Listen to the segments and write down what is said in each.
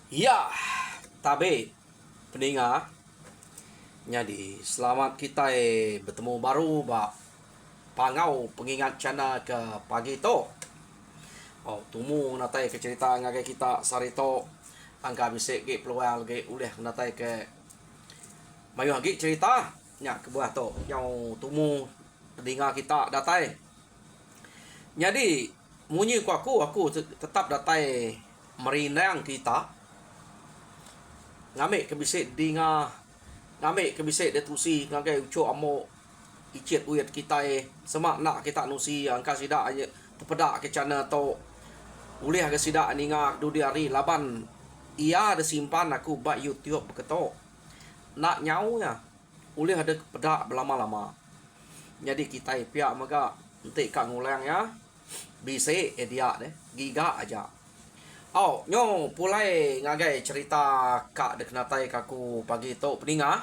Ya, tabe pendengar. Jadi selamat kita bertemu baru ba pangau pengingat cana ke pagi to. Oh, tumu natai ke cerita ngagai kita sarito angka bisik ke peluang ke uleh natai ke mayu lagi cerita nya ke buah to yang tumu pendengar kita datai. Jadi munyi ku aku tetap datai merinang kita ngame ke bisik dinga ngame ke bisik de tusi ngagai uco amo icet uyat kita semak nak kita nusi angka sida aja terpedak ke cana to ulih ke sida ninga dudi hari laban ia ada simpan aku bak YouTube beketo nak nyau ya ulih ada pedak berlama-lama jadi kita pihak maga entik kak ngulang ya bisik dia deh giga aja. Oh, nyo pulai ngagai cerita kak dek natai kaku pagi to peninga.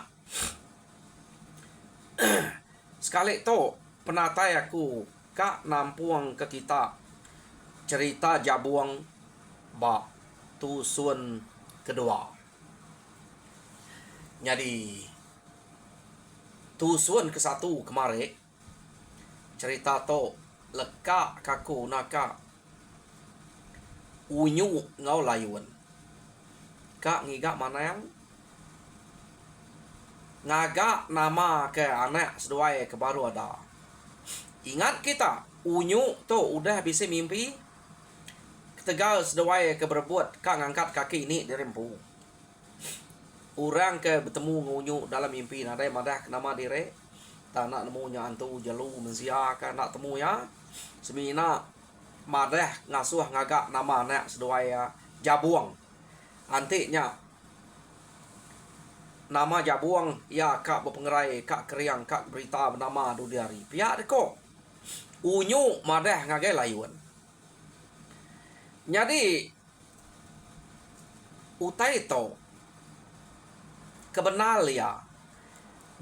Sekali to penatai aku kak nampuang ke kita cerita jabuang ba tusun kedua. Jadi tusun ke satu kemarin cerita to leka kaku naka unyu ngau layuan kak ngiga mana yang ngaga nama ke anak seduai ke baru ada ingat kita unyu tu udah bisa mimpi ketegal seduai ke berbuat kak ngangkat kaki ini dirempu orang ke bertemu ngunyu dalam mimpi nadai madah nama dire tak nak nemunya antu jalu mensia kan nak temu ya semina madah ngasuh ngagak nama anak seduaya jabuang antiknya nama jabuang ya kak berpengerai kak keriang kak berita bernama dudiari pihak deko unyu madah ngagai layuan jadi utai to kebenar ya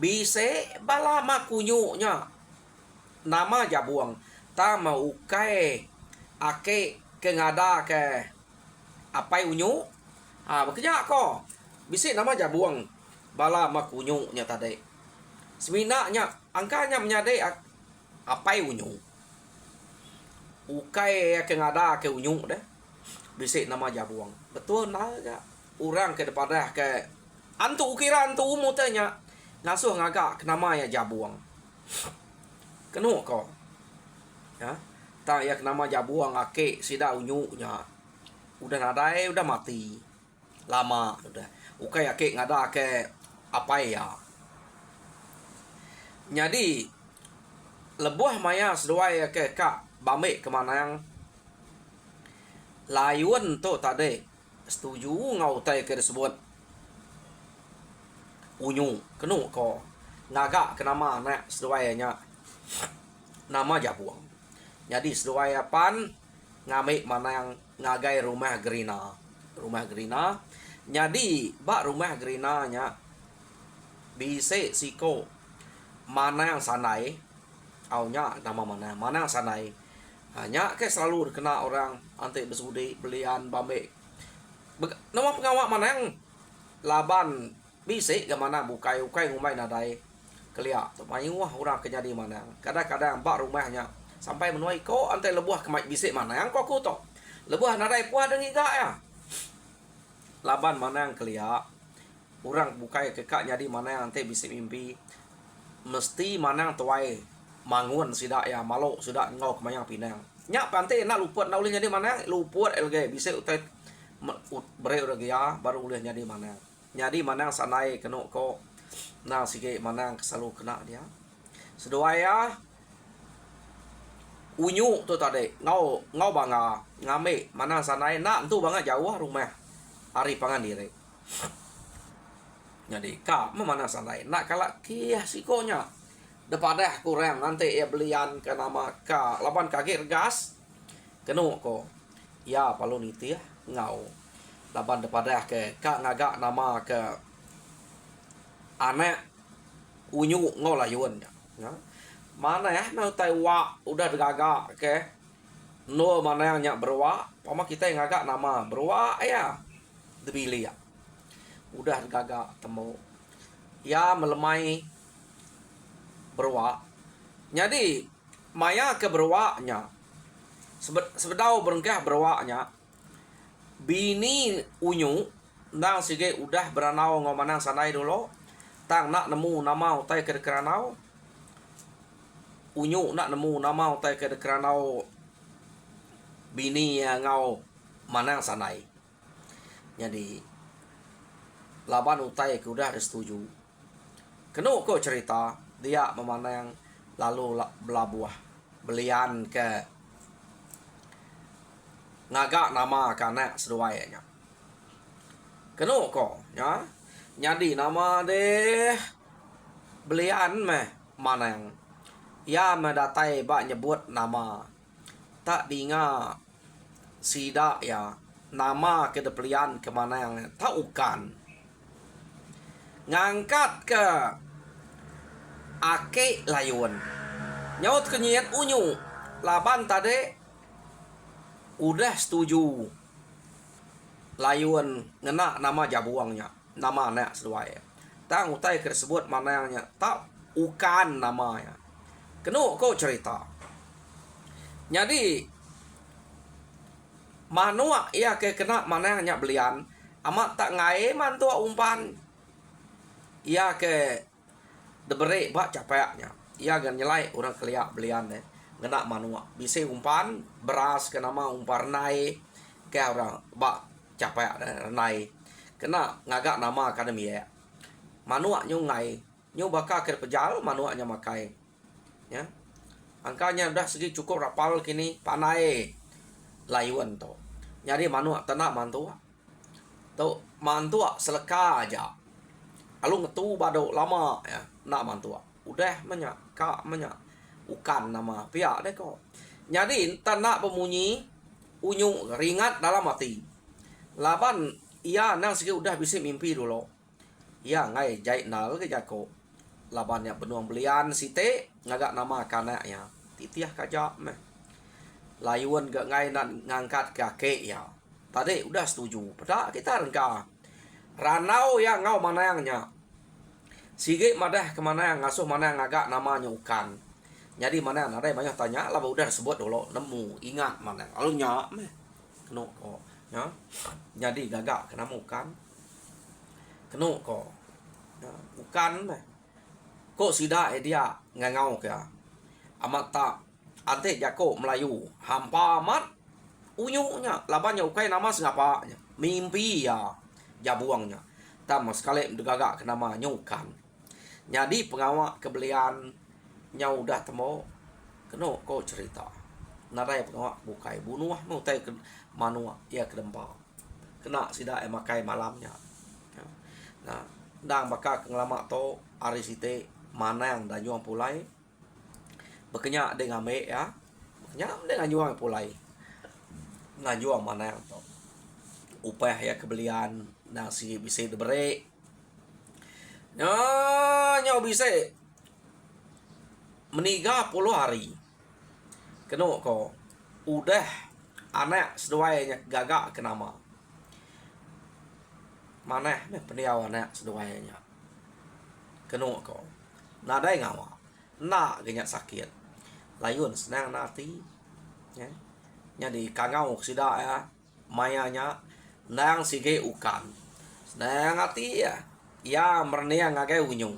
bisa balama kunyunya nama jabuang ta mau ukai ake ke ngada ke apai unyu bekerja ko bisik nama jabuang bala mak unyu nya tadi semina nya angkanya menyadai apai unyu ukai ke ngada ke unyu deh bisik nama jabuang betul nah ya orang ke depada ke antu ukira antu umutnya ngasuh ngagak ke nama ya jabuang kenu ko ya tak ya nama jabuang ake sida unyunya udah nadai udah mati lama udah ukai ake ngada ke apa ya jadi lebuh maya seduai ke kak bame kemana yang layuan tu tadi setuju ngau tai ke disebut unyu kenu ko ngaga ke nama nak seduainya nama jabuang. Jadi seduai pan ngamik mana yang ngagai rumah gerina. Rumah gerina. Jadi bak rumah gerina nya bisa siko mana yang sanai. Aunya nama mana yang sanai. Hanya ke selalu kena orang antik bersudi belian bambek. Nama pengawak mana yang laban bisa ke mana bukai ngumai nadai. Keliak. Mayu wah orang kejadi mana. Kadang-kadang bak rumahnya sampai menuai ko antai lebuah kemai bisik mana yang kau to lebuah nadai puah dengi gak ya laban mana yang kelia orang bukai kekak jadi mana yang antai bisik mimpi mesti mana yang tuai mangun sidak ya malo sudah ngau kemayang pinang nyak pantai nak luput nak ulih jadi mana yang luput LG bisik utai bere udah ya baru ulih jadi mana jadi mana yang sanai kena ko nah sige mana yang selalu kena dia seduaya unyu tu tadi ngau bangga ngame mana sanai nak tu bangga jauh rumah hari pangan diri jadi kak mana sanai nak kalak kia sikonya depada kurang nanti ya belian ke nama ka laban kaki gas kenu ko ya palu niti ya ngau laban depada ke kak ngagak nama ke anak unyu ngau layuan ya mana ya mau taiwa udah gagak ke no mana yang nyak berwa pama kita yang agak nama berwa ya debili ya. Udah gagak temu. Ya melemai berwak. Jadi maya ke berwaknya. Sebedau berengkah berwaknya. Bini unyu nang sige udah beranau ngomanang sanai dulu. Tang nak nemu nama utai ke keranau. Unyu nak nemu nama utai ke keranau. Bini ngau manang sanai. Jadi laban utai ke udah setuju. Kenu ko cerita dia memandang lalu belabuah belian ke ngagak nama kana seduainya. Kenu ko ya. Jadi nama deh belian meh manang. Ya mendatai bak nyebut nama. Tak dinga sida ya nama ke belian ke manang tak ukan. Ngangkat ke ake layun. Nyaut kenyat unyu. Laban tadi udah setuju. Layun ngena nama jabuangnya. Nama anak seduai. Tang utai tersebut manangnya. Tak ukan namanya. Kenu ko cerita. Jadi manua ia ke kena manangnya belian. Amat tak ngai mantua umpan. Ia ke debere bak capeknya. Ia gan nyelai orang keliak belian deh. Ngena manua. Bisa umpan beras ke nama umpan renai. Ke orang bak capek renai. Kena ngagak nama akademi ya. Manua nyu ngai. Nyu bakal ke pejal manuanya makai. Ya. Angkanya udah segi cukup rapal kini panai layuan to. Jadi manua tenak mantua. Tu mantua seleka aja. Alung ngetu bado lama ya nak mantua. Udah menyak kak menyak ukan nama pihak deh kok. Jadi tanah pemunyi unyu ringat dalam hati. Laban ia nang segi udah bisa mimpi dulu. Ia ngai jahit nal ke jako. Labannya benuang belian site ngagak nama kanaknya. Titiah kajak meh. Layuan gak ngai ngangkat kaki ya. Tadi udah setuju. Pada kita rengka. Ranau yang ngau manangnya. Sige madah kemana yang ngasuh mana yang agak namanya ukan. Jadi mana yang ada banyak tanya lah udah sebut dulu nemu ingat mana. Lalu nyak meh. Kenu kok. Ya. Jadi gagak kena ukan. Kenu kok. Ya. Ukan meh. Kok sida dia ngangau kaya. Amat tak ante jako Melayu. Hampa amat unyunya. Labannya ukai nama sengapanya. Mimpi ya. Jabuangnya. Tama sekali gagak kena nyukan. Jadi pengawak kebelian nyau dah temu keno ko cerita. Narai pengawak bukai bunuh nu tai ke manua ia ke dempa. Kena sida emakai malamnya. Nah, dang bakal ngelama to ari site mana yang dah juang pulai. Bekenya dengan me ya. Bekenya dengan juang pulai. Ngajuang mana yang to. Upah ya kebelian nasi bisa diberi. Nyau bisa meniga 10 hari. Kenu ko udah anak seduainya gagak ke nama. Mana peniaw anak seduainya. Kenu ko nadai ngawa. Nak genyak sakit. Layun senang nanti. Ya. Jadi kangau sida ya. Mayanya nang sige ukan. Senang hati ya. Ya mernia ngagai unyu.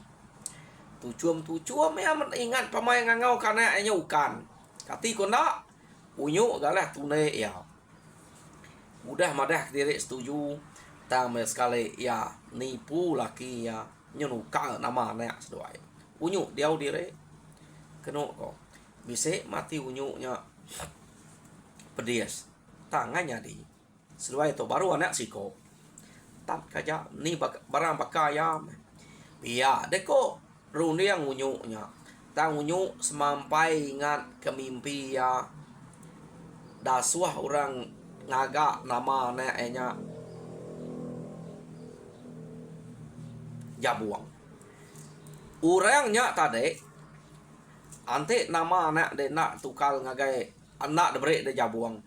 Tucuam ya ingat pamain ngangau karena enya ukan. Kati kona unyu galah tune ya. Udah madah diri setuju. Tame sekali ya nipu laki ya nyenuka nama anak sedoai. Unyu diau diri. Keno kok. Bisa mati unyunya. Pedias. Tangannya di. Sedoai itu baru anak siko. Tak kaja ni barang pakaian. Iya, deko runi yang unyunya. Tang unyu semampai ingat ke mimpi ya. Dasuah orang ngagak nama anaknya Jabuang. Orangnya tadi ante nama anak de nak tukal ngagai anak debere de Jabuang.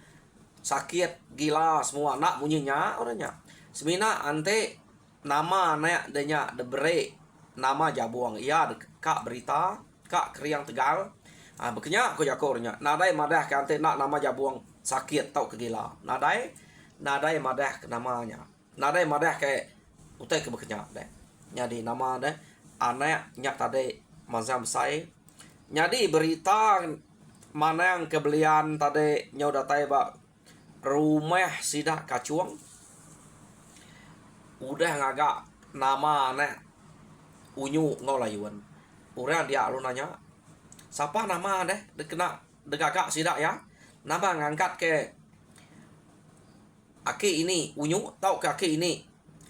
Sakit gila semua anak bunyinya orangnya. Semina ante nama anak denya debere nama jabuang ia kak berita kak kriang Tegal. Bekenya ko jakornya. Nadai madah ke ante nak nama jabuang sakit tau kegila. Nadai madah ke namanya. Nadai madah ke utai ke bekenya deh. Jadi nama deh anak nyak tadi mazam saya. Jadi berita mana yang kebelian tadi nyau datai ba rumah sidak kacuang. Udah ngagak nama anak unyu ngolayuan. Urang dia lu nanya, siapa nama deh kena degagak sidak ya? Nama ngangkat ke aki ini unyu tau ke aki ini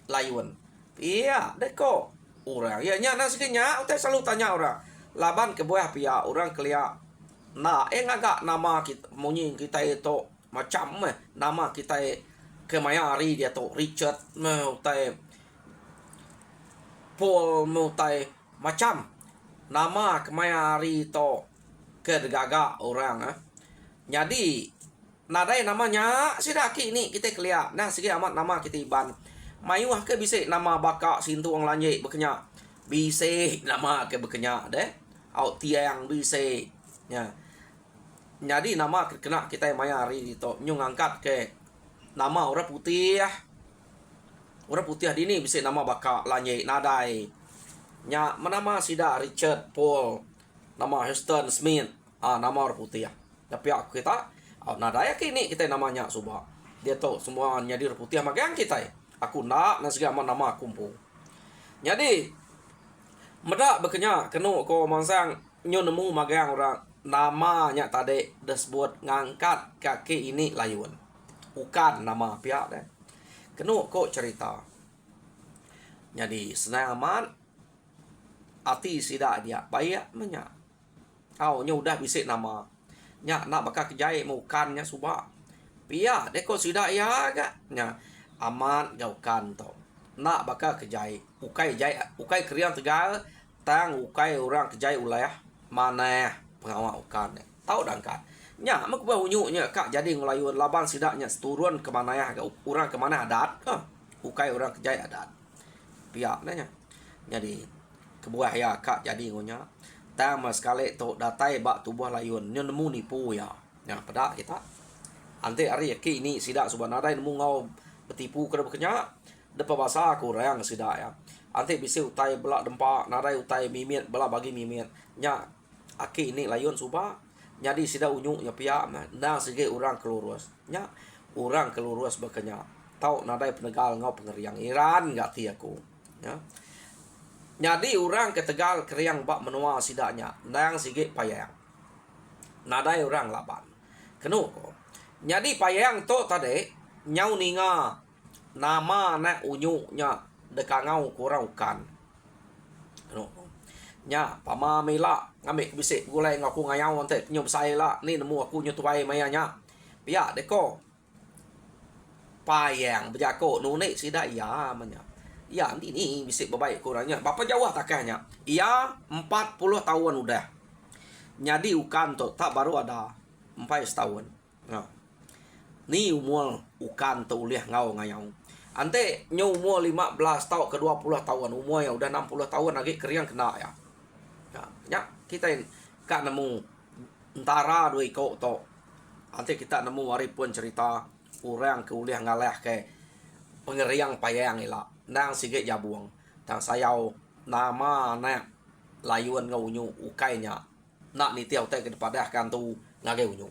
layuan. Iya, deh kok. Urang ya nya nasiknya utai selalu tanya orang. Laban ke buah pia orang kelia. Nah, ngagak nama kita munyi kita itu macam nama kita kemayari dia tu Richard mau tai Paul mau tai macam nama kemayari to kedegaga orang Jadi nadai namanya sidaki ni kita kelia. Nah sikit amat nama kita iban. Mayuah ke bisa nama baka sintu orang lanjik bekenya. Bisa nama ke bekenya deh. Au tiang bisa ya. Jadi nama kena kita mayari itu nyung angkat ke nama orang putih ya. Orang putih di ni bisa nama baka lanjik nadai. Nya nama sida Richard Paul, nama Houston Smith, nama orang putih ya. Tapi aku kita nadai kini kita namanya subah. Dia tahu semua jadi orang putih magang kita ya. Aku nak nasi aman nama kumpul. Jadi medak bekenya kenu ko mangsang nyo nemu magang orang namanya tadi disebut ngangkat kaki ini layun. Bukan nama pihak deh. Kenu kok cerita. Jadi senang aman ati sidak dia bayak menya. Nya udah bisik nama. Nya nak bakal kejai mukannya subak. Pia deko sidak ya gak. Nya aman jauhkan to. Nak bakal kejai. Ukai kriang Tegal tang ukai orang kejai ulayah mana pengawal ukan. Tahu dangkat. Nya mak ba unyunya kak jadi ngulayun laban sidaknya turun ke mana ya orang ke mana adat ukai orang kejai adat pihak nanya jadi kebuah ya kak jadi ngunya tama sekali to datai bak tubuh layun nyo nemu nipu ya pada kita ante ari ki ini sidak subanadai nemu ngau betipu ke bekenya depa bahasa kurang sidak ya ante bisa utai belak dempak nadai utai mimit bela bagi mimit nya aki ini layun suba. Jadi sida unyu ya pia nah sige orang kelurus nya orang kelurus bekenya tau nadai penegal ngau pengeriang Iran enggak ti aku ya. Jadi orang ke Tegal keriang bak menua sidaknya nang sige payang nadai orang laban kenu ko. Jadi payang to tadi nyau ninga nama na unyu nya dekangau kurang ukan kenu nya pama mela ngambil bisik gulai ngaku ngayau ante nyum sai la ni nemu aku nyutuai mayanya pia deko payang bejako nu ne sida iya manya iya nanti ni bisik babaik kurangnya bapa jauh takahnya iya 40 tahun udah jadi ukan to tak baru ada 4 tahun nah ni umur ukan to uliah ngau ngayau ante nyu umur 15 tahun ke 20 tahun umur yang udah 60 tahun lagi keriang kena ya. Ya, kita kak nemu entara dua iko to. Nanti kita nemu hari pun cerita orang ke uliah ngalah ke pengeriang payang ila. Nang sige jabuang. Tang sayau nama na layuan ngaunyu ukainya. Nak ni tiau te ke depadah kan tu ngage unyu.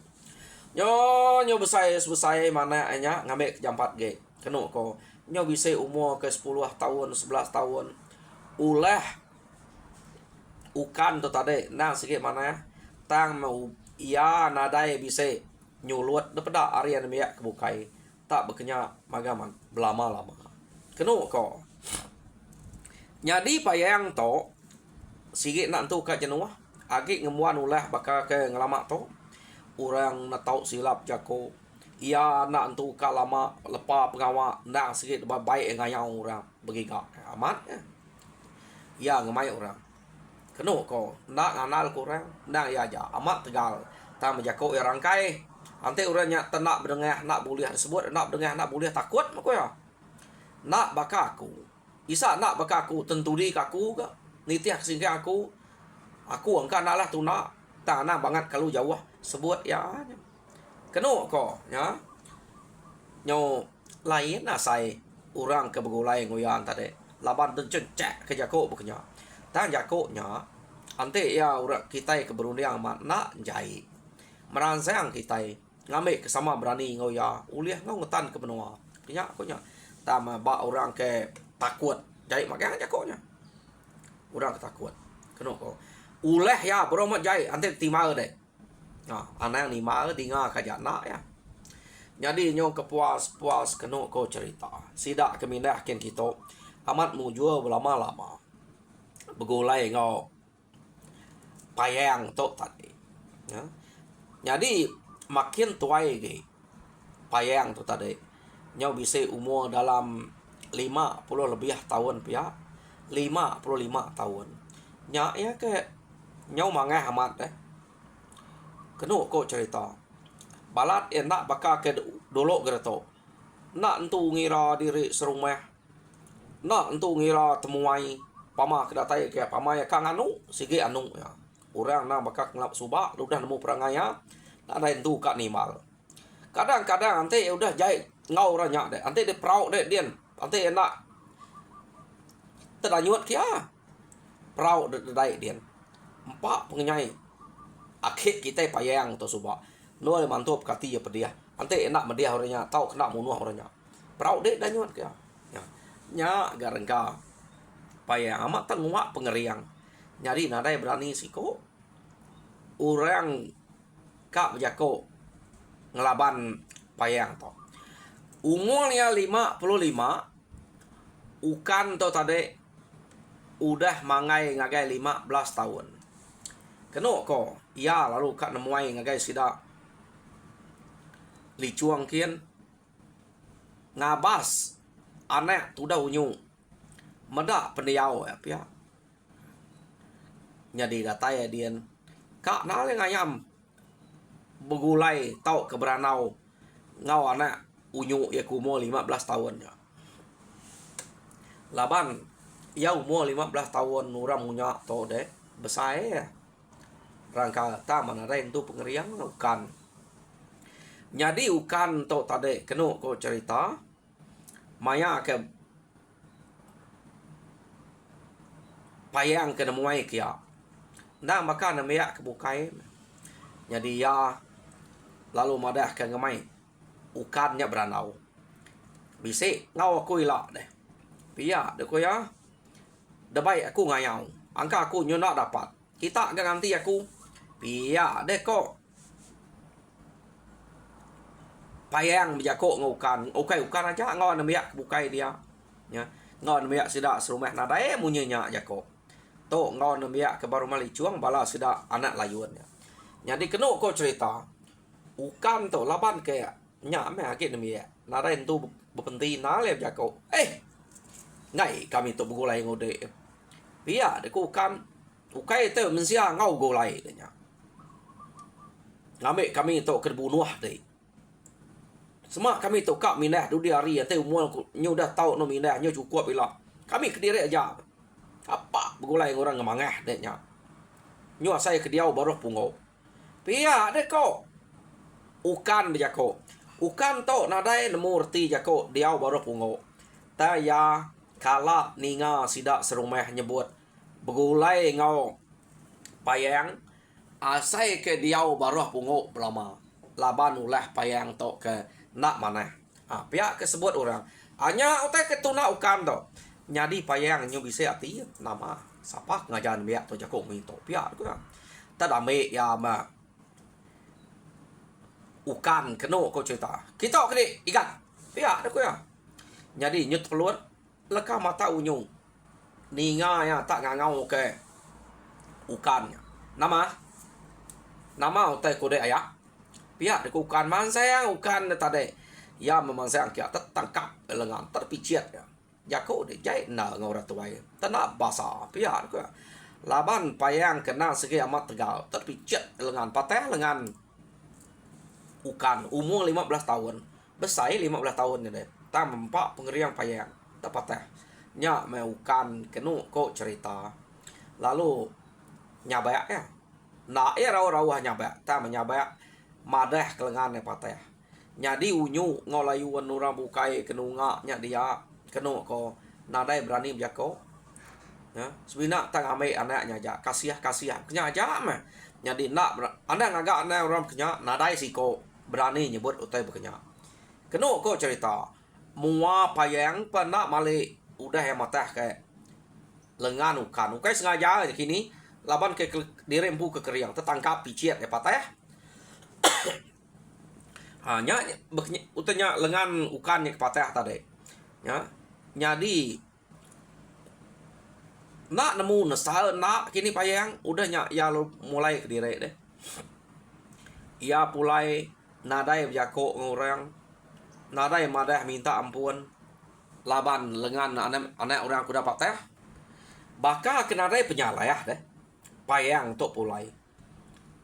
Nyo besai mana nya ngambek ke jam 4 ge. Kenu ko nyo bisa umur ke 10 tahun 11 tahun. Ulah ukan tu tadi nang sikit mana tang mau ia nadai bisa nyulut daripada arian miak kebukai tak bekenya magaman belama-lama kenu ko jadi payang to sikit nak tu ka jenuah agi ngemuan ulah bakal ke ngelama to orang nak tahu silap jako ia nak tu ka lama lepa pengawa nang sikit baik ngayau orang begiga amat ya ngemai orang kenu ko nak nganal kurang nak ya aja amat Tegal ta menjako ya rangkai ante urangnya tenak berdengah nak boleh disebut nak berdengah nak boleh takut mako ya nak bakaku. Isa nak bakaku tentu di kaku ke. Nitiak singka aku angka nak lah tu nak. Tanah banget kalau jauh sebut ya. Keno ko ya. Nyo lain na sai orang ke begulai ngoyan tadi. Laban tencen cek ke jako bukannya. Tan jako nya ante ya orang kita ke berundang mat nak jai. Meransang kita ngambil ke sama berani ngoya. Uliah ngau ngetan ke benua. Punya ko nya. Tama ba orang ke takut. Jai makanya jako nya. Orang ketakut. Keno ko. Uleh ya beromat jai ante timah deh. Nah, anak ni mah tinggal kajak nak ya. Jadi nyong kepuas keno ko cerita. Sidak kemindah ken kita amat mujua lama-lama. Begulai ngau payang tok tadi. Ya. Jadi makin tuai ge payang tu tadi. Nyau bisa umur dalam 50 lebih tahun pia. 55 tahun. Nya ya ke nyau mangah amat deh. Keno ko cerita. Balat nak bakal ke dolok gereto. Nak entu ngira diri serumah. Nak entu ngira temuai pama kedatai ke pama ya kang anu sige anu ya. Orang nak bakal ngelap subak udah nemu perangai ya. Nak ada entu kak nimal. Kadang-kadang ante udah jai ngau ranyak deh. Ante de prau deh dian. Ante nak terdanyut kia. Prau de dai dian. Empat pengenyai. Akhir kita payang tu subak. Nual mantap kati ya pedia. Ante enak media orangnya tahu kena munuh orangnya. Prau dek danyut kia. Ya. Nya garengka payang amat tenguak pengeriang. Nyari nadai berani siko. Orang kak berjako ngelaban payang to. Umurnya 55. Ukan to tadi udah mangai ngagai 15 tahun. Keno ko ya lalu kak nemuai ngagai sida licuang kian ngabas anak tu dah unyu meda pendiau ya pia nyadi data ya dian kak nale ngayam begulai tau keberanau ngau anak unyu ya kumo 15 tahun ya laban ya umur 15 tahun orang punya to deh besar ya rangka ta mana ada itu pengeriang ukan. Jadi ukan to tadi keno ko cerita maya ke payang ke nemuai kia. Nah maka namanya kebukai. Jadi ya lalu madah ke ngemai ukannya beranau. Bisi ngau aku ilak deh. Pia dek ko ya. Debai aku ngayau. Angka aku nyona dapat. Kita ganti aku. Pia dek ko. Payang berjakok ngukan. Ukai ukan aja ngau namiak bukai dia. Ya. Ngau namiak sida serumah nadai munyanya jakok. To ngau namiak ke baru mali cuang bala sida anak layun ya. Jadi keno ko cerita. Ukan to laban ke nya me akit namiak. Nadai tu berpenti nale jakok. Ngai kami to begulai ngode. Pia de ko ukan. Ukai to mensia ngau golai nya. Ngame kami to kerbunuh deh. Semak kami tu kak minah du dia hari ante umur nyu dah tahu no minah nyu cukup bila. Kami kediri aja. Apa begulai orang ngemangah deknya. Nyu saya ke diau baru pungo. Pia dek ko. Ukan bejako. Ukan to nadai nemu reti jako diau baru pungo. Ta ya kala ninga sida serumah nyebut begulai ngau payang asai ke diau baru pungo belama. Laban ulah payang to ke nak mana pihak kesebut orang hanya otak ketuna ukan to nyadi payang nyu bisa ati nama siapa ngajan biak to jako minto pihak tu tak dame ya ma ukan keno ko cerita kita kene ikan pihak tu ya nyadi nyut peluat leka mata unyu ninga ya tak ngangau ke ukan nama otak kode ayak pihak deku ukan man sayang ukan tadi ya memang sayang kia tertangkap lengan terpicit ya jako de jai na ngau ratuai tanah basah pihak deku laban payang kena segi amat tegal terpicit lengan patah lengan ukan umur 15 tahun besar 15 tahun ni deh tam empat pengeriang payang patah. Nya meukan kenu ko cerita. Lalu nyabayak ya. Na ya rawa-rawa nyabayak. Ta menyabayak madah kelengan patah. Nyadi unyu ngolayuan nurang bukai kenu ngak nya dia kenu ko nadai berani bijako. Ya, sebenarnya tang ame anaknya aja kasiah kenya aja mah. Jadi nak anak agak anak orang kenya nadai siko berani nyebut utai berkenya. Kenu ko cerita mua payang pernah male udah yang matah kayak lengan ukan ukai sengaja aja kini laban ke dirempu ke keriang tertangkap piciat ya patah ya. Hanya utanya lengan ukannya ke patah tadi. Ya. Jadi nak nemu nesal nak kini payang udahnya ya lo mulai ke diri deh. Ia pulai nadai berjako orang nadai madah minta ampun laban lengan anak orang kuda patah. Baka kenadai penyalah deh. Payang untuk pulai.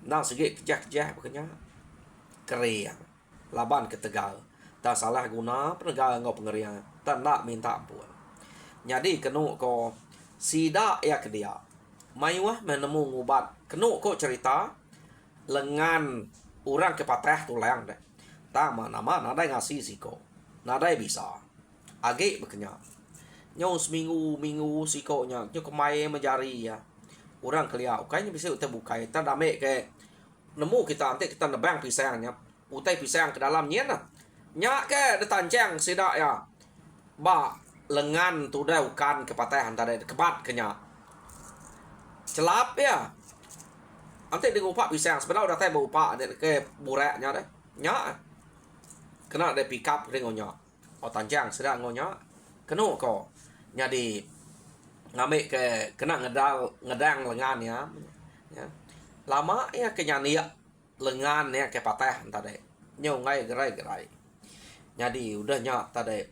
Nak segi kejah-kejah bekenya keriang. Laban ke Tegal. Tak salah guna penegal ngau pengerian. Tak nak minta ampun. Jadi kenu ko sida ya ke dia. Mayuah menemu ngubat. Kenu ko cerita lengan orang kepatah tulang deh. Tama nama nadai ngasih siko. Nadai bisa. Age bekenya. Nyau seminggu sikonya. Nyau kemai menjari ya. Orang kelia. Ukainya bisa utai bukai. Tak dame ke nemu kita nanti kita nebang pisangnya. Utai pisang ke dalamnya nah. Nyak ke detancang sida ya. Ba lengan tu dah ukan kepatahan tadi kebat kenya. Celap ya. Nanti dia ngupak pisang sebenarnya udah teh baupak ke bureknya deh. Nya. Kena ada pick up dengan nya. Oh tanjang sedang ngonya. Kenu ko. Jadi ngambil ke kena ngedang lengan ya. Ya. Lama ya kenyania lengan ya ke patah tadi. Nyau ngai gerai-gerai. Jadi udah nya tadi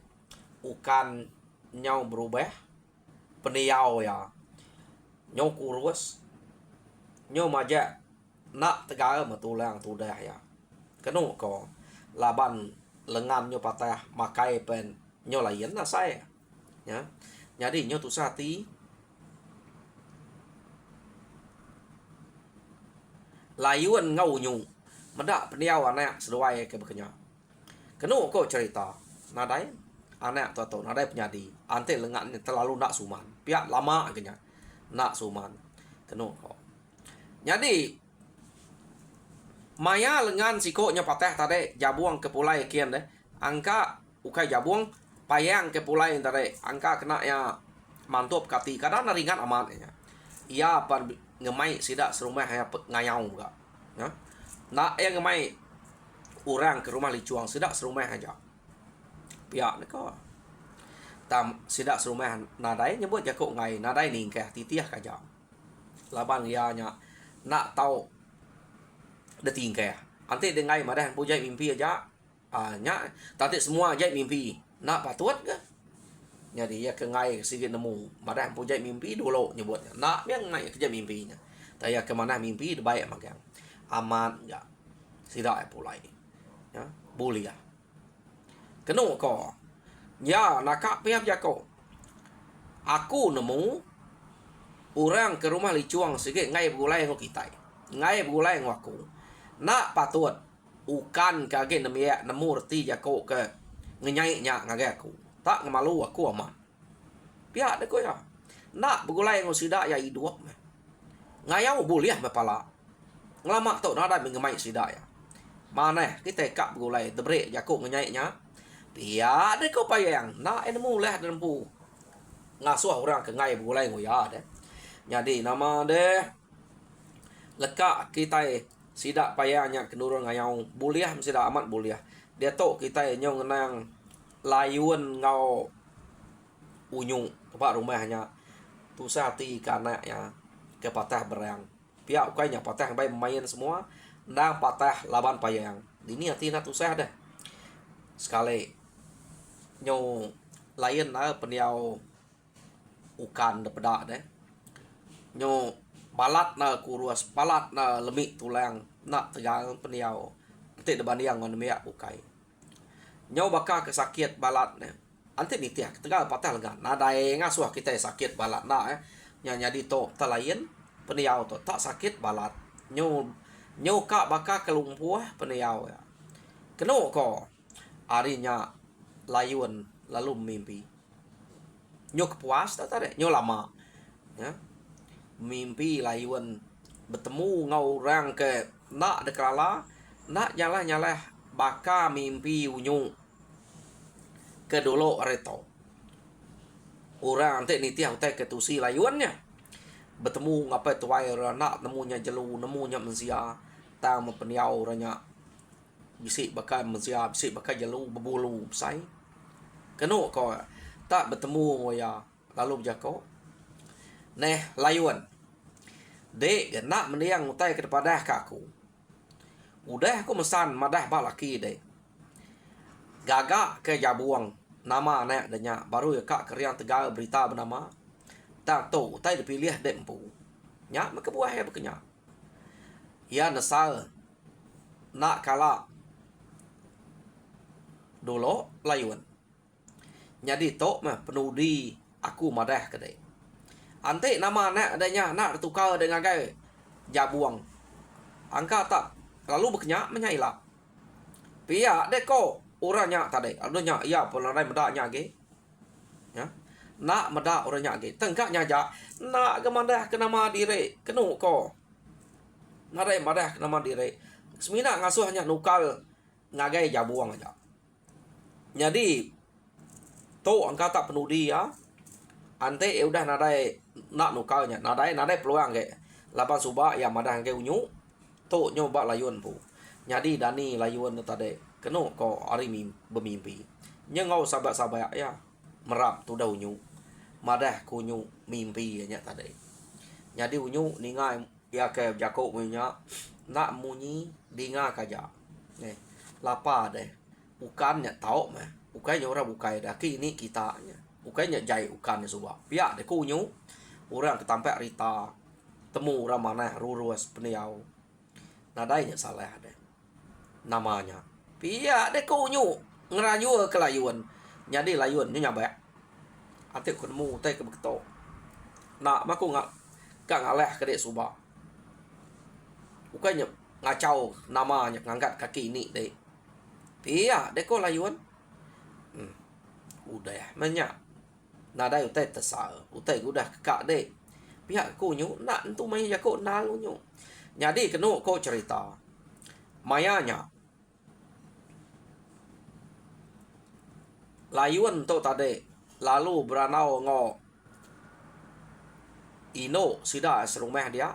ukan nyau berubah peniau ya. Nyau kurus. Nyau maja nak tegal matulang tudah ya. Kenu ko laban lengan nyau patah makai pen nyau lain lah saya. Ya. Jadi nyau tu sati layuan ngau nyu. Medak peniau anak seduai ke bekenya. Kenu ko cerita nadai anak tu nadai penyadi ante lengan terlalu nak suman pihak lama agaknya nak suman kenu ko jadi maya lengan sikonya patah tadi jabuang ke pulai kian deh angka ukai jabuang payang ke pulai tadi angka kena ya mantap kati kadang ringan aman ya ia pan ngemai sidak serumah ya ngayau juga ya nak yang ngemai orang ke rumah licuang sidak serumah aja pihak ni kau tam sidak serumah nadai nyebut jakok ngai nadai ningkah titiah kaja laban lianya nak tahu detingkah ante dengai madah pujai mimpi aja nya tadi semua aja mimpi nak patut ke jadi ya ke ngai sikit nemu madah pujai mimpi dulu nyebutnya nak yang ngai kerja mimpinya taya ke mana mimpi baik magang aman ya sidak pulai ya boleh ya kenu ko ya nakak pihak jako aku nemu orang ke rumah licuang sikit ngai begulai ngo kita ngai begulai ngo aku nak patut ukan kage nemu reti jako ke ngenyai nya ngage aku tak ngemalu aku aman pihak deko ya nak begulai ngo sida ya hidup ngayau boleh mepala ngelama tau nada mengemai sida ya mana kita kak begulai debrek jako ngenyai nya pihak deko payang nak enemu leh dempu ngasuh orang ke ngai begulai ngo ya deh jadi nama deh lekak kita sidak payahnya kenurun ngayau buliah mesti dah amat buliah dia tok kita nyong nang layuan ngau unyu tempat rumahnya tu sati karena ya ke patah berang pihak ukainya patah baik main semua nang patah laban payang ini hati nak tu sah dah sekali nyo lain na peniau ukan depedak deh nyo balat na kurus balat na lemik tulang nak tegang peniau nanti debanding ngon miak ukai nyo baka kesakit balat ne ante ni tiak tegal patah lengan nadai ngasuh kita sakit balat na nya di to talayen peniau to tak sakit balat nyu ka baka kelumpuh peniau ya keno ko arinya layun lalu mimpi nyu kepuas tak tadi nyu lama ya mimpi layun bertemu ngau orang ke nak dekrala nak nyalah baka mimpi unyu ke dulu reto orang ante ni tiang te ketusi layunnya bertemu ngapa tuai nak nemunya jelu nemunya mensia tang mepeniau orangnya bisik bakal mensia bisik bakal jelu berbulu sai keno ko tak bertemu ya lalu berjako neh layun dek nak mendiang utai kepada kaku udah aku mesan madah balaki dek gagak ke jabuang nama anak adanya baru ya kak keriang tegal berita bernama tak tahu utai dipilih dek empu nya maka buah ya bekenya ya nesal nak kala dulu layun jadi tok mah penudi aku madah kedai ante nama anak adanya nak tukar dengan gay jabuang angka tak lalu bekenya menyailap pihak deko orangnya tadi adanya ya pelarai medaknya ge ya nak medak orangnya ge tengkaknya ja nak gemadah ke nama diri kenu ko narai madah ke nama diri semina ngasuhnya nukal ngagai jabuang aja jadi to angka tak penudi ya ante udah nadai nak nukalnya nadai peluang ge lapan subak ya madah ge unyu to nyoba layun pu jadi dani layun tadi keno ko ari bermimpi nyengau sabat-sabat ya merap tu dah unyu madah kunyu mimpi nya tadi jadi unyu ningai ya ke jako punya nak munyi dinga kaja nih lapa deh ukannya tau mah ukainya orang bukai dah kini kita nya ukainya jai ukannya subak pihak de kunyu orang ketampak rita temu orang mana ruruas peniau nadainya salah deh namanya pihak de kunyu ngerayu ke layun jadi layun nya nyabak atik kunmu teh ke beketo nak maku gak ngaleh ke dek subak ukainya ngacau namanya ngangkat kaki ini deh pihak de ko layun udah ya banyak nadai utai tesal utai udah kak deh pihak kunyu nak entu mai jako nalunya jadi kenu ko cerita mayanya layun tu tadi lalu beranau ngo ino sudah serumah dia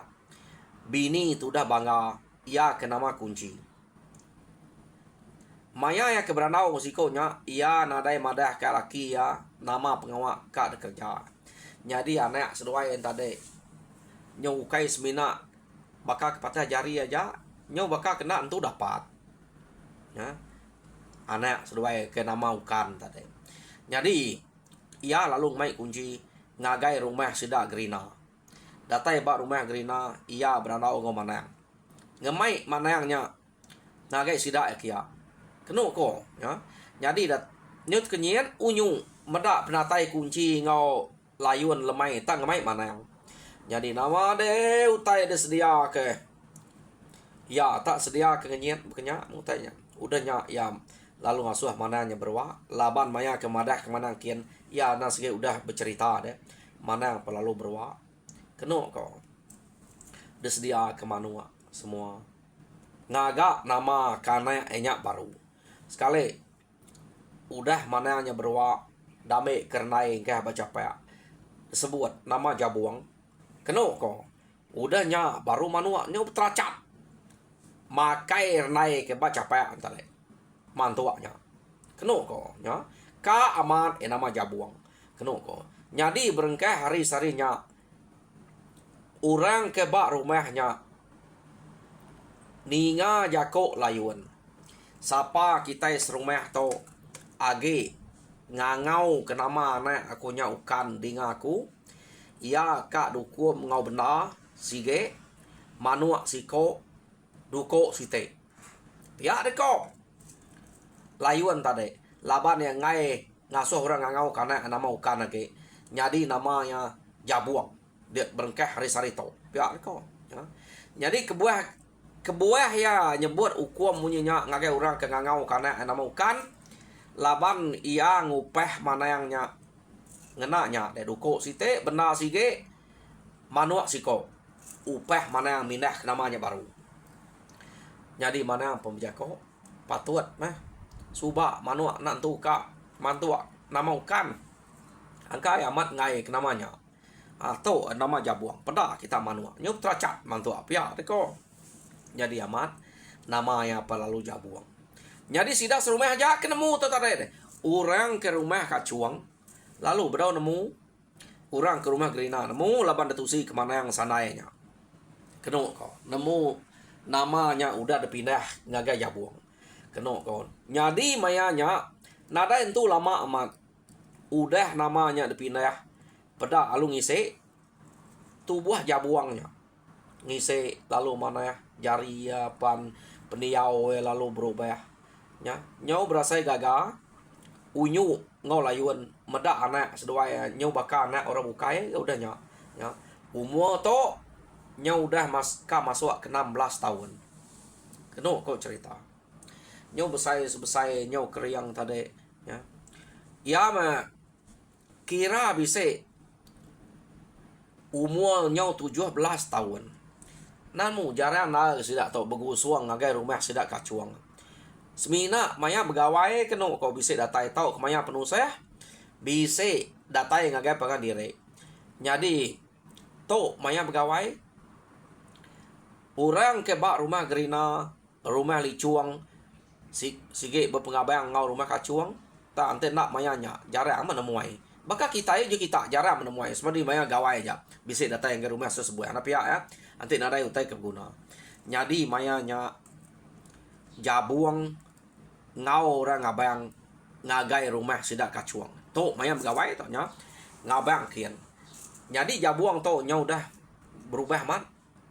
bini tu dah bangga ia ke nama kunci maya ya ke beranau musikonya ia nadai madah ke laki ya nama pengawak kak kerja jadi anak seduai yang tadi nyukai semina bakal kepatah jari aja nyo bakal kena entu dapat ya anak seduai ke nama ukan tadi jadi ia lalu mai kunci ngagai rumah sida gerina datai bak rumah gerina ia beranau ngomanang ngemai manangnya ngagai sida kia kenu ko ya jadi dat nyut kenyen unyu medak penatai kunci ngau layun lemai tang ngemai manang jadi nama de utai de sedia ke ya tak sedia ke ngenyen bekenya mutanya udahnya ya lalu ngasuh mananya berwa laban maya ke madah ke manang kian ya nasge udah bercerita deh manang pelalu berwa kenu ko de sedia ke manua semua ngaga nama karena enyak baru sekali udah mananya berwa dame kernai ke baca pa sebut nama jabuang kenu ko udahnya baru manua nyu teracat makai nai ke baca pa antale mantuanya kenu ko nya ka aman nama jabuang kenu ko jadi berengkah hari sarinya orang ke bak rumahnya ninga jako layun sapa kita serumah to age ngangau ke nama anak akunya ukan dinga aku ia kak dukum ngau benda sige manua siko duko site ya deko layun tadi laban yang ngai ngasuh orang ngangau kana nama ukan lagi. Jadi namanya jabuang. Dia berengkeh hari sarito. Pihak ko. Ya. Jadi kebuah ya nyebut hukum munyinya ngagai orang ke ngangau kana nama ukan. Laban ia ngupeh mana yang ngenanya de duko site benda sige manuak siko. Upeh mana yang mindah namanya baru. Jadi mana yang pembejako patut suba manuak nak tu ka mantua nama ukan angka amat ngai ke namanya atau nama jabuang pada kita manuak nyup teracak mantua pia deko jadi amat namanya apa lalu jabuang jadi sidak serumah aja kenemu tu tadi orang ke rumah kacuang lalu berau nemu orang ke rumah gerina nemu laban detusi kemana yang sananya kena kau nemu namanya udah dipindah ngagai jabuang kena kau jadi mayanya nada itu lama amat udah namanya dipindah pada alung ngisi tubuh jabuangnya ngisi lalu mana ya jari pan peniau lalu berubah ya nyau berasa gaga unyu ngau layuan meda anak seduai nyau bakal anak orang bukai udah ya umur to nyau udah masuk ke 16 tahun kena kau cerita nyau besai nyau keriang tadi ya ya mah kira bisa umur nyau 17 tahun namu jarang nak sidak tahu begusuang ngagai rumah sidak kacuang semina maya begawai kena kau bisa datai tahu kemaya penuh saya bisa datai ngagai pakai diri jadi to maya begawai orang ke bak rumah gerina rumah licuang sige berpengabang ngau rumah kacuang tak ante nak mayanya jarang menemuai maka kita jarang menemuai seperti maya gawai aja bisa datang yang ke rumah sesebuah anak pihak ya ante nadai utai keguna jadi mayanya jabuang ngau orang ngabang ngagai rumah sidak kacuang to maya gawai to nya ngabang kian jadi jabuang to nya udah berubah man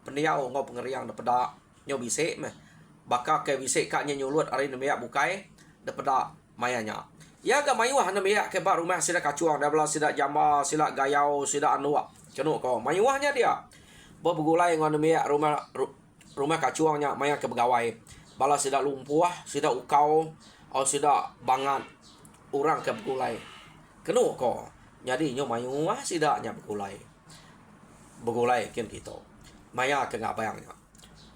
pendiau ngau pengeriang daripada nya bisa meh baka ke bisa kaknya nyulut hari nemia bukai daripada mayanya ya ga mayuah nemia ke bak rumah sidak kacuang dah belah sidak jamba sidak gayau sidak anuak cenuk ko mayuahnya dia begulai ngan nemia rumah kacuangnya maya ke begawai bala sidak lumpuh sidak ukau atau sidak bangat orang ke begulai kenu ko jadi nyo mayuah sidaknya begulai kian gitu maya ke ngabayangnya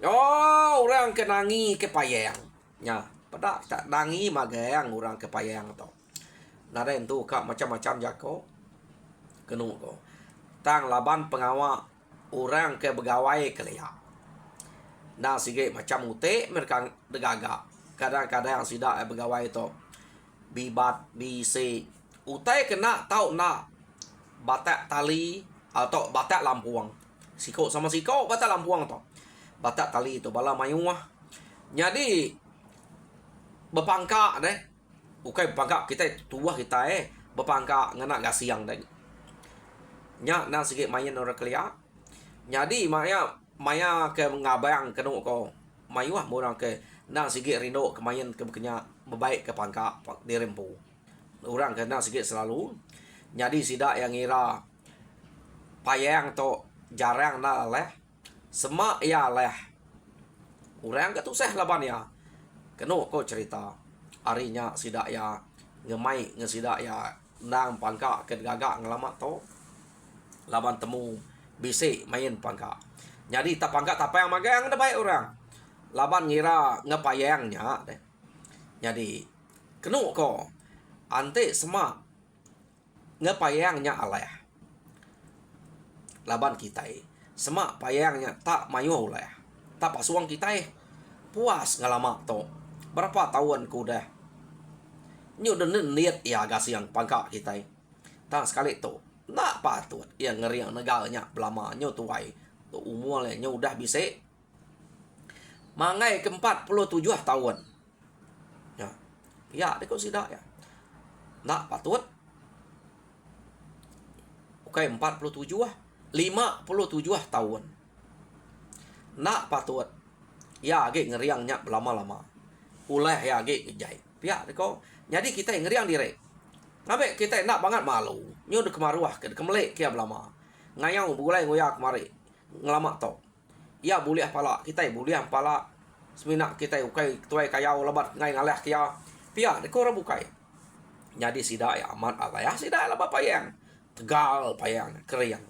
oh orang ke nangi ke payang nya pada tak nangi magayang orang ke payang to nada itu kak macam-macam jako kenu ko tang laban pengawa orang ke begawai kelia nah sige macam ute mereka degaga kadang-kadang sidak begawai to bibat bisi utai kena tahu nak batak tali atau batak lampuang siko sama siko batak lampuang to batak tali itu bala mayuah jadi bepangka deh bukan bepangka kita tua kita bepangka ngena gasiang deh nya na sikit main orang kelia jadi maya ke ngabayang kenu ko mayuah murang ke na sikit rindo kemain ke bekenya membaik ke pangka di rempu orang kena sikit selalu jadi sidak yang ngira payang to jarang na leh semak ya leh orang ketusah laban ya kenu ko cerita harinya sidak ya ngemai ngesidak ya nang pangka ke gagak ngelamat to laban temu bisi main pangka jadi tak pangka tak payang magang ada baik orang laban ngira ngepayangnya deh jadi kenu ko ante semak ngepayangnya aleh laban kita semak payangnya tak mayu oleh tak pasuang kita puas ngalama to berapa tahun ku dah nyu den niat ya gasiang pangka kita tak sekali to nak patut yang ngeriang negaranya belama nyu tuai tu umur le nyu udah bisa mangai ke 47 tahun ya dia kau sidak ya nak patut okay 47 57 tahun nak patut ya ge ngeriangnya lama-lama uleh ya ge kejai pihak deko jadi kita ngeriang diri Ngabe kita nak banget malu. Nyo de kemaruah ke kemelek kia belama. Ngayang bulai ngoyak kemari. Ngelamak to. Ya boleh pala kita boleh pala. Seminak kita ukai tuai kayau lebat ngai ngaleh kia. Pia de ko bukai. Jadi sida ya amat apa ya sida lah payang. Tegal payang keriang.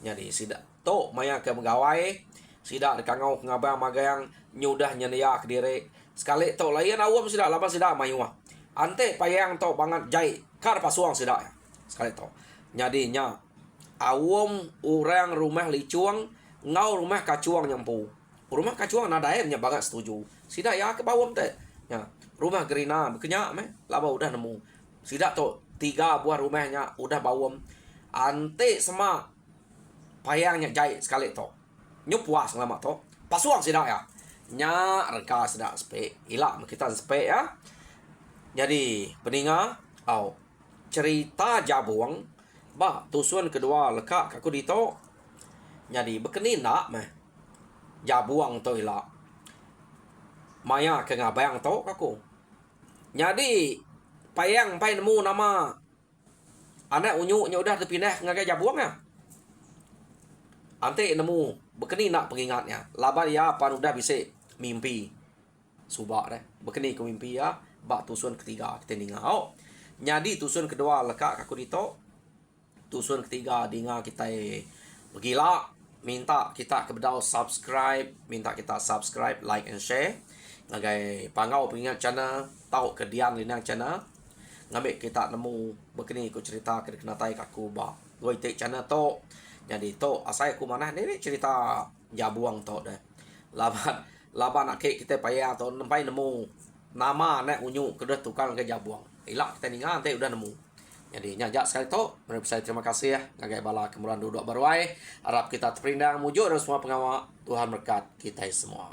Jadi sida to maya ke megawai. Sida de kangau ngabang magayang nyudah nyenia ke diri. Sekali to lain awam sida laba sida mayuah. Ante payang to banget jai kar pasuang sida ya. Sekali to. Jadi nya awam orang rumah licuang ngau rumah kacuang nyampu. Rumah kacuang nadaemnya banget setuju. Sida ya ke bawam teh. Ya, rumah gerina bekenya meh laba udah nemu. Sida to 3 buah rumahnya udah bawam. Ante sama payangnya jai sekali to. Nyu puas ngelamak to. Pasuang sida ya. Nya reka sida spe. Ila kita spe ya. Jadi peninga au cerita jabuang bah tusuan kedua lekak kaku dito. Jadi bekeni nak meh jabuang to ila. Maya ke ngabayang to kaku. Jadi payang pai nemu nama anak unyu nya udah terpindah ngagai jabuang ya. Ante nemu bekeni nak pengingatnya. Laba ya pan udah bisa mimpi. Subak deh. Bekeni ke mimpi ya. Bak tusun ketiga kita ningau. Jadi tusun kedua lekak kaku dito. Tusun ketiga dinga kita begila. Minta kita kebedal subscribe. Minta kita subscribe, like and share. Ngagai pangau pengingat channel. Tahu kedian linang channel. Ngambil kita nemu begini ku cerita kenatai kaku bak. Goi tek channel to. Jadi to asai ku mana ni cerita jabuang to deh. Laban nak kita payah to nempai nemu nama nak unyu kedua tukang ke jabuang. Ilak kita ningan teh udah nemu. Jadi nyajak sekali to. Saya terima kasih ya. Ngagai bala kemuran duduk baruai. Harap kita terpindah mujur semua pengawal. Tuhan berkat kita semua.